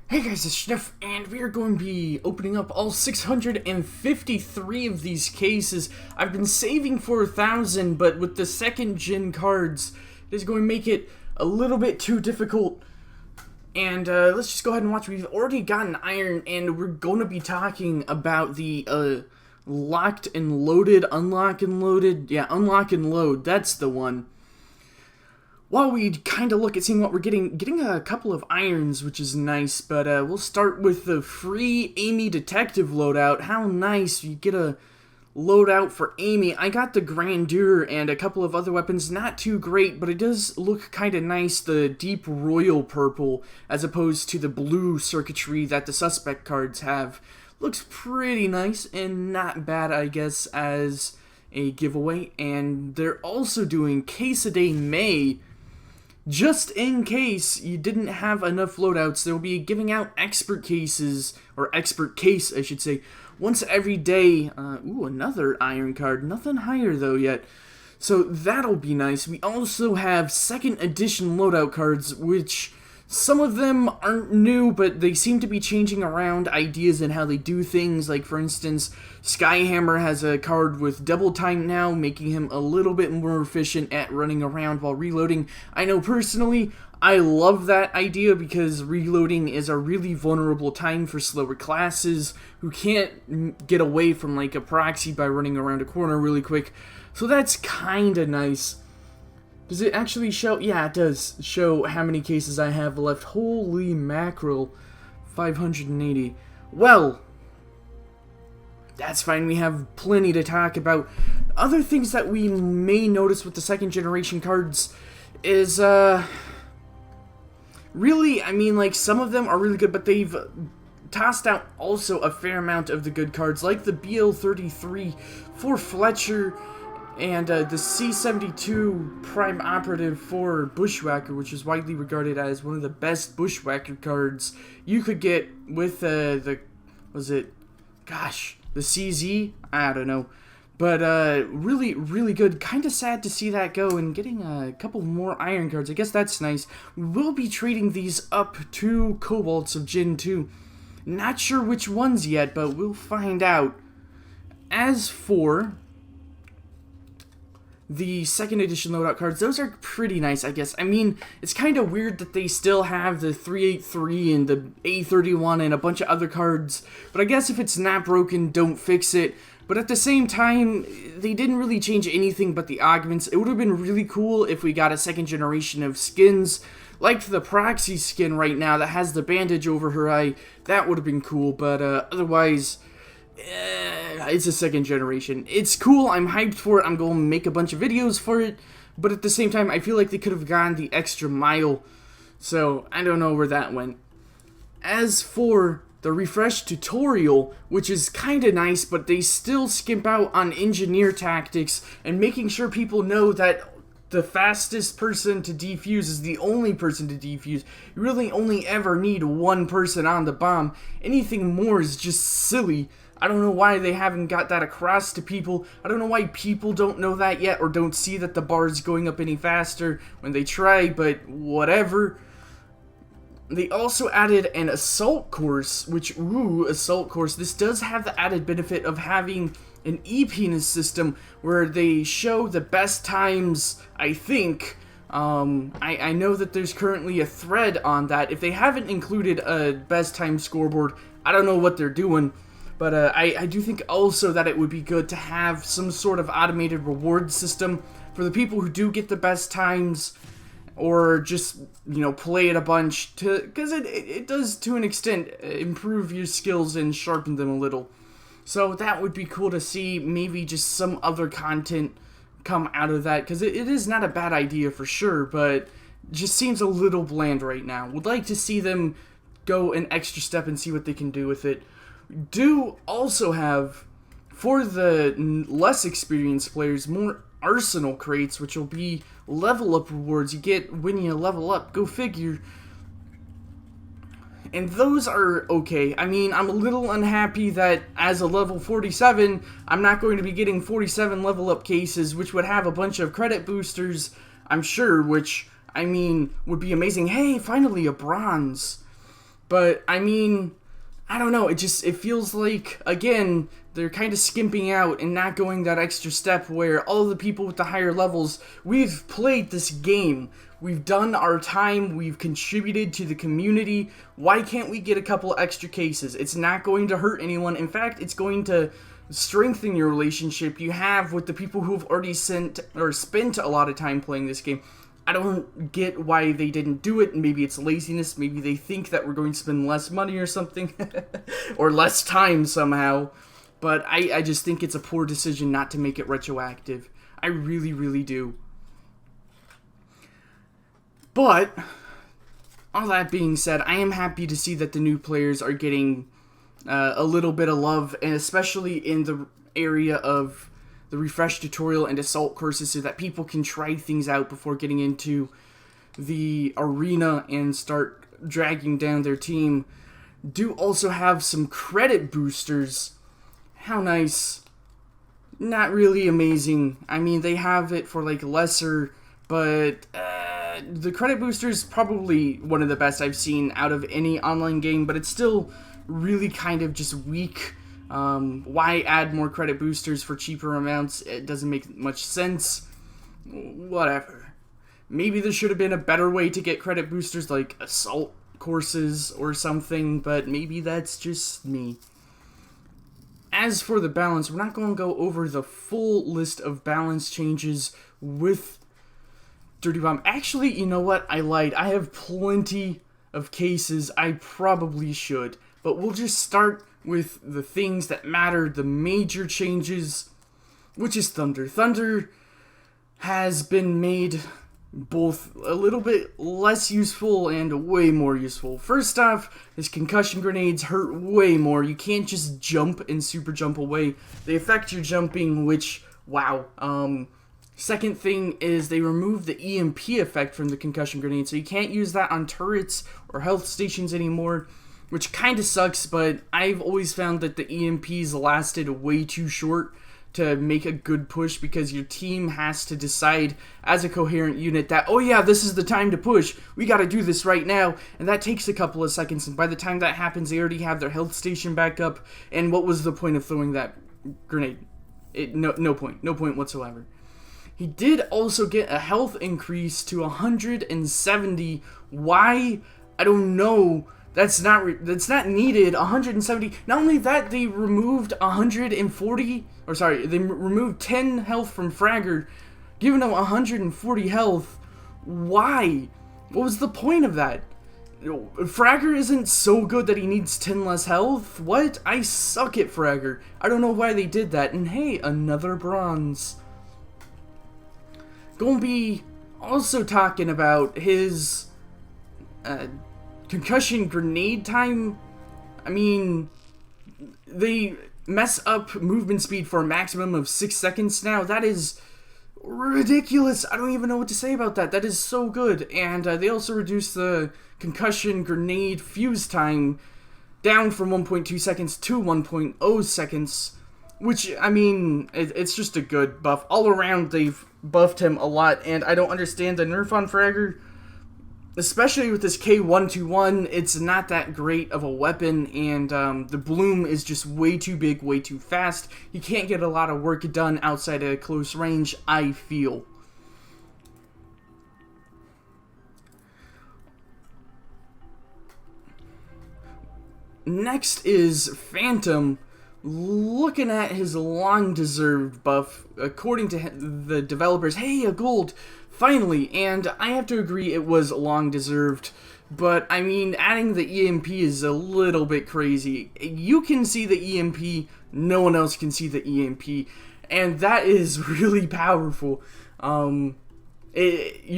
Hey guys, it's Sniff, and we are going to be opening up all 653 of these cases. I've been saving for 1,000, but with the second gen cards, it is going to make it a little bit too difficult. And let's just go ahead and watch. We've already gotten iron, and we're going to be talking about the locked and loaded, unlock and loaded. Yeah, unlock and load, that's the one. While we kind of look at seeing what we're getting a couple of irons, which is nice, but we'll start with the free Amy Detective loadout. How nice, you get a loadout for Amy. I got the Grandeur and a couple of other weapons, not too great, but it does look kind of nice, the deep royal purple, as opposed to the blue circuitry that the suspect cards have. Looks pretty nice, and not bad, I guess, as a giveaway. And they're also doing Case a Day May. Just in case you didn't have enough loadouts, they'll be giving out expert cases, or expert case, I should say, once every day. Ooh, another iron card. Nothing higher, though, yet. So that'll be nice. We also have second edition loadout cards, which some of them aren't new, but they seem to be changing around ideas and how they do things. Like, for instance, Skyhammer has a card with double time now, making him a little bit more efficient at running around while reloading. I know personally, I love that idea because reloading is a really vulnerable time for slower classes who can't get away from like a proxy by running around a corner really quick. So that's kinda nice. Does it actually show? Yeah, it does show how many cases I have left. Holy mackerel. 580. Well, that's fine. We have plenty to talk about. Other things that we may notice with the second generation cards is, really, I mean, like, some of them are really good, but they've tossed out also a fair amount of the good cards, like the BL33 for Fletcher, and the C72 Prime Operative for Bushwhacker, which is widely regarded as one of the best Bushwhacker cards you could get with the CZ? I don't know. But really, really good. Kind of sad to see that go, and getting a couple more iron cards. I guess that's nice. We will be trading these up to Cobalts of Gen 2. Not sure which ones yet, but we'll find out. As for the second edition loadout cards, those are pretty nice, I guess. I mean, it's kind of weird that they still have the 383 and the A31 and a bunch of other cards, but I guess if it's not broken, don't fix it. But at the same time, they didn't really change anything but the augments. It would have been really cool if we got a second generation of skins, like the Proxy skin right now that has the bandage over her eye. That would have been cool, but otherwise, it's a second generation. It's cool, I'm hyped for it, I'm going to make a bunch of videos for it, but at the same time, I feel like they could have gone the extra mile, so I don't know where that went. As for the refresh tutorial, which is kinda nice, but they still skimp out on engineer tactics and making sure people know that the fastest person to defuse is the only person to defuse. You really only ever need one person on the bomb. Anything more is just silly. I don't know why they haven't got that across to people. I don't know why people don't know that yet or don't see that the bar is going up any faster when they try, but whatever. They also added an assault course, which, ooh, assault course. This does have the added benefit of having an e-penis system where they show the best times, I think. I know that there's currently a thread on that. If they haven't included a best time scoreboard, I don't know what they're doing. But I do think also that it would be good to have some sort of automated reward system for the people who do get the best times, or just, you know, play it a bunch, because it does, to an extent, improve your skills and sharpen them a little. So that would be cool to see. Maybe just some other content come out of that, because it is not a bad idea for sure, but just seems a little bland right now. Would like to see them go an extra step and see what they can do with it. Do also have, for the less experienced players, more arsenal crates, which will be level up rewards you get when you level up. Go figure. And those are okay. I mean, I'm a little unhappy that as a level 47, I'm not going to be getting 47 level up cases, which would have a bunch of credit boosters, I'm sure, which, I mean, would be amazing. Hey, finally a bronze. But, I mean, I don't know, it feels like, again, they're kind of skimping out and not going that extra step where all the people with the higher levels, we've played this game, we've done our time, we've contributed to the community, why can't we get a couple extra cases? It's not going to hurt anyone, in fact, it's going to strengthen your relationship you have with the people who've already spent a lot of time playing this game. I don't get why they didn't do it. Maybe it's laziness. Maybe they think that we're going to spend less money or something. Or less time somehow. But I just think it's a poor decision not to make it retroactive. I really, really do. But, all that being said, I am happy to see that the new players are getting a little bit of love. And especially in the area of the refresh tutorial and assault courses so that people can try things out before getting into the arena and start dragging down their team. Do also have some credit boosters. How nice. Not really amazing. I mean, they have it for like lesser, but the credit boosters probably one of the best I've seen out of any online game, but it's still really kind of just weak. Why add more credit boosters for cheaper amounts? It doesn't make much sense. Whatever. Maybe there should have been a better way to get credit boosters, like assault courses or something, but maybe that's just me. As for the balance, we're not going to go over the full list of balance changes with Dirty Bomb. Actually, you know what? I lied. I have plenty of cases. I probably should. But we'll just start with the things that matter, the major changes, which is Thunder. Thunder has been made both a little bit less useful and way more useful. First off, his concussion grenades hurt way more. You can't just jump and super jump away. They affect your jumping, which, wow. Second thing is they removed the EMP effect from the concussion grenade, so you can't use that on turrets or health stations anymore, which kind of sucks, but I've always found that the EMPs lasted way too short to make a good push because your team has to decide as a coherent unit that, oh yeah, this is the time to push, we gotta do this right now, and that takes a couple of seconds, and by the time that happens, they already have their health station back up, and what was the point of throwing that grenade? No point whatsoever. He did also get a health increase to 170. Why? I don't know. That's not needed. 170. Not only that, they removed 140. Or sorry, they removed 10 health from Fragger, giving him 140 health. Why? What was the point of that? Fragger isn't so good that he needs 10 less health? What? I suck at Fragger. I don't know why they did that. And hey, another bronze. Gonna be also talking about his concussion grenade time. I mean, they mess up movement speed for a maximum of 6 seconds now. That is ridiculous. I don't even know what to say about that. That is so good. And they also reduced the concussion grenade fuse time down from 1.2 seconds to 1.0 seconds. Which, I mean, it's just a good buff. All around, they've buffed him a lot, and I don't understand the nerf on Fragger. Especially with this K121, it's not that great of a weapon, and the bloom is just way too big, way too fast. You can't get a lot of work done outside of close range, I feel. Next is Phantom. Looking at his long-deserved buff, according to the developers, hey, a gold, finally, and I have to agree it was long-deserved, but, I mean, adding the EMP is a little bit crazy. You can see the EMP, no one else can see the EMP, and that is really powerful. You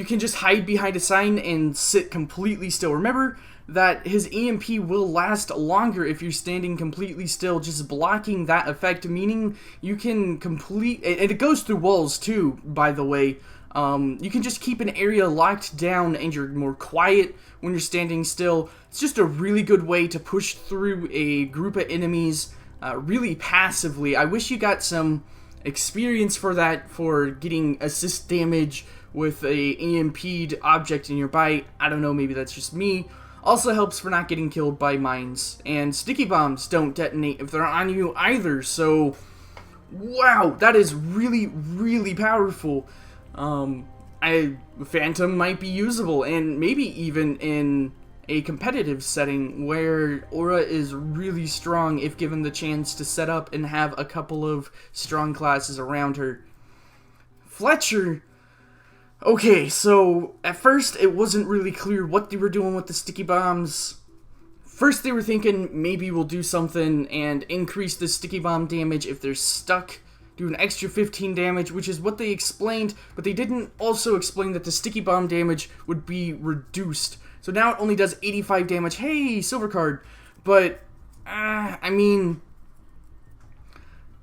can just hide behind a sign and sit completely still. Remember that his EMP will last longer if you're standing completely still, just blocking that effect, meaning you can and it goes through walls too, by the way. You can just keep an area locked down and you're more quiet when you're standing still. It's just a really good way to push through a group of enemies really passively. I wish you got some experience for that, for getting assist damage with a EMP'd object in your bite. I don't know, maybe that's just me. Also helps for not getting killed by mines. And sticky bombs don't detonate if they're on you either, so wow, that is really, really powerful. Phantom might be usable, and maybe even in a competitive setting where Aura is really strong if given the chance to set up and have a couple of strong classes around her. Fletcher, okay, so at first it wasn't really clear what they were doing with the sticky bombs. First they were thinking maybe we'll do something and increase the sticky bomb damage if they're stuck, do an extra 15 damage, which is what they explained, but they didn't also explain that the sticky bomb damage would be reduced. So now it only does 85 damage. Hey, silver card. But, I mean,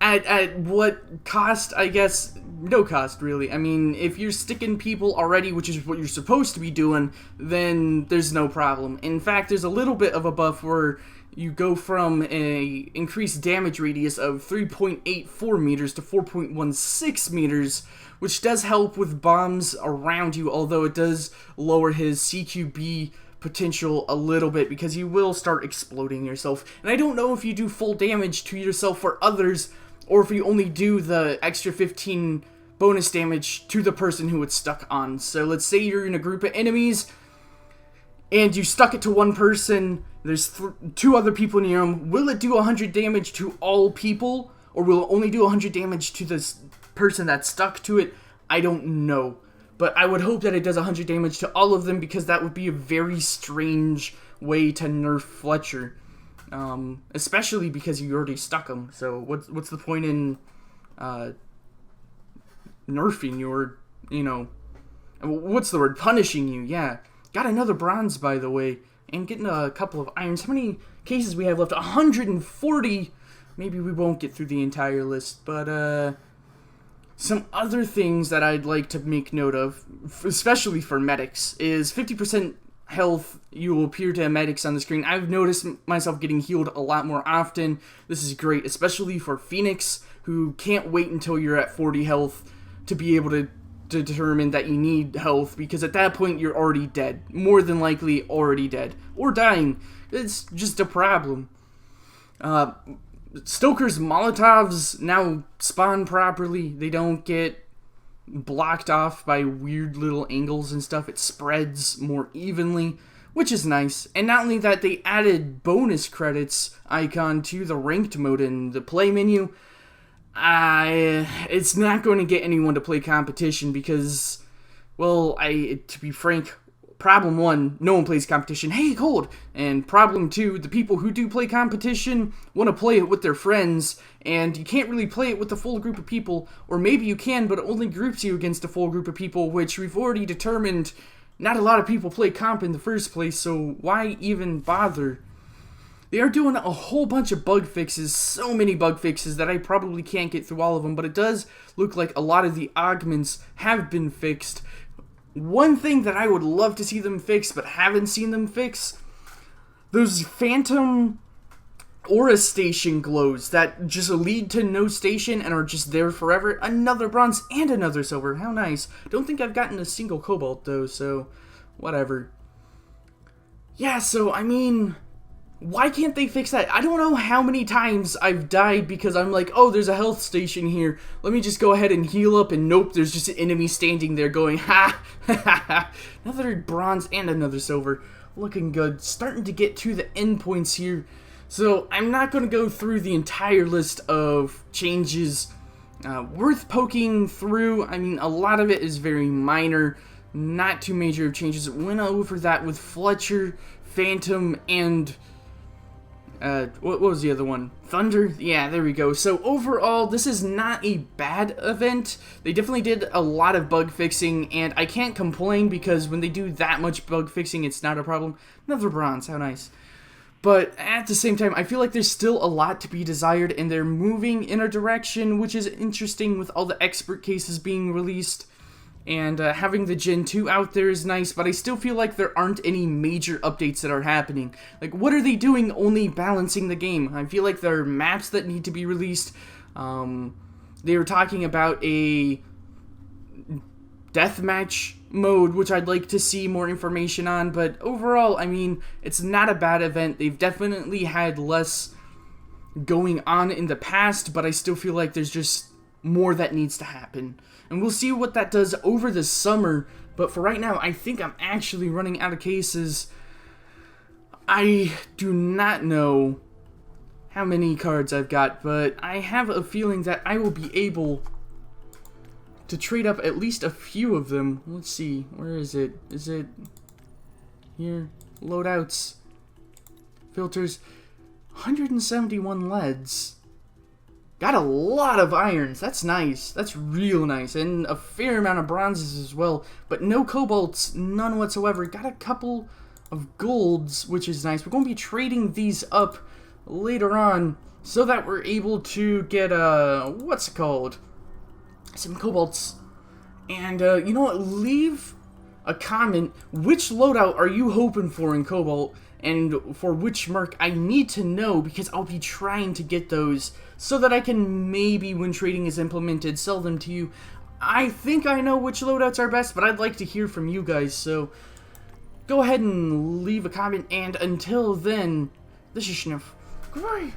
at what cost, I guess? No cost, really. I mean, if you're sticking people already, which is what you're supposed to be doing, then there's no problem. In fact, there's a little bit of a buff where you go from a increased damage radius of 3.84 meters to 4.16 meters, which does help with bombs around you, although it does lower his CQB potential a little bit because you will start exploding yourself. And I don't know if you do full damage to yourself or others, or if you only do the extra 15 bonus damage to the person who it's stuck on. So let's say you're in a group of enemies, and you stuck it to one person, there's two other people near him. Will it do 100 damage to all people, or will it only do 100 damage to this person that's stuck to it? I don't know. But I would hope that it does 100 damage to all of them, because that would be a very strange way to nerf Fletcher. Especially because you already stuck him. So what's the point in nerfing you, or, you know, what's the word? Punishing you, yeah. Got another bronze, by the way, and getting a couple of irons. How many cases we have left? 140! Maybe we won't get through the entire list, but, some other things that I'd like to make note of, especially for medics, is 50% health. You will appear to have medics on the screen. I've noticed myself getting healed a lot more often. This is great, especially for Phoenix, who can't wait until you're at 40 health to be able to determine that you need health, because at that point you're already dead. More than likely already dead. Or dying. It's just a problem. Stoker's Molotovs now spawn properly. They don't get blocked off by weird little angles and stuff. It spreads more evenly, which is nice. And not only that, they added bonus credits icon to the ranked mode in the play menu. It's not going to get anyone to play competition because, well, to be frank, problem one, no one plays competition. Hey, Cold! And problem two, the people who do play competition want to play it with their friends, and you can't really play it with a full group of people, or maybe you can, but it only groups you against a full group of people, which we've already determined not a lot of people play comp in the first place, so why even bother? They are doing a whole bunch of bug fixes, so many bug fixes that I probably can't get through all of them, but it does look like a lot of the augments have been fixed. One thing that I would love to see them fix, but haven't seen them fix, those phantom aura station glows that just lead to no station and are just there forever. Another bronze and another silver. How nice. Don't think I've gotten a single cobalt though, so whatever. Yeah, so I mean, why can't they fix that? I don't know how many times I've died because I'm like, oh, there's a health station here. Let me just go ahead and heal up, and nope, there's just an enemy standing there going, ha, ha, ha, ha. Another bronze and another silver. Looking good. Starting to get to the endpoints here. So I'm not going to go through the entire list of changes worth poking through. I mean, a lot of it is very minor. Not too major changes. Went over that with Fletcher, Phantom, and what was the other one? Thunder? Yeah, there we go. So overall, this is not a bad event. They definitely did a lot of bug fixing, and I can't complain because when they do that much bug fixing, it's not a problem. Another bronze, how nice. But at the same time, I feel like there's still a lot to be desired, and they're moving in a direction which is interesting with all the expert cases being released. And having the Gen 2 out there is nice, but I still feel like there aren't any major updates that are happening. Like, what are they doing only balancing the game? I feel like there are maps that need to be released. They were talking about a deathmatch mode, which I'd like to see more information on, but overall, I mean, it's not a bad event. They've definitely had less going on in the past, but I still feel like there's just more that needs to happen. And we'll see what that does over the summer, but for right now, I think I'm actually running out of cases. I do not know how many cards I've got, but I have a feeling that I will be able to trade up at least a few of them. Let's see, where is it? Is it here? Loadouts, filters, 171 leads. Got a lot of irons. That's nice. That's real nice. And a fair amount of bronzes as well, but no cobalts, none whatsoever. Got a couple of golds, which is nice. We're going to be trading these up later on so that we're able to get what's it called? Some cobalts. And you know what, leave a comment. Which loadout are you hoping for in cobalt, and for which merc? I need to know, because I'll be trying to get those so that I can maybe, when trading is implemented, sell them to you. I think I know which loadouts are best, but I'd like to hear from you guys, so go ahead and leave a comment, and until then, this is Sniff. Goodbye.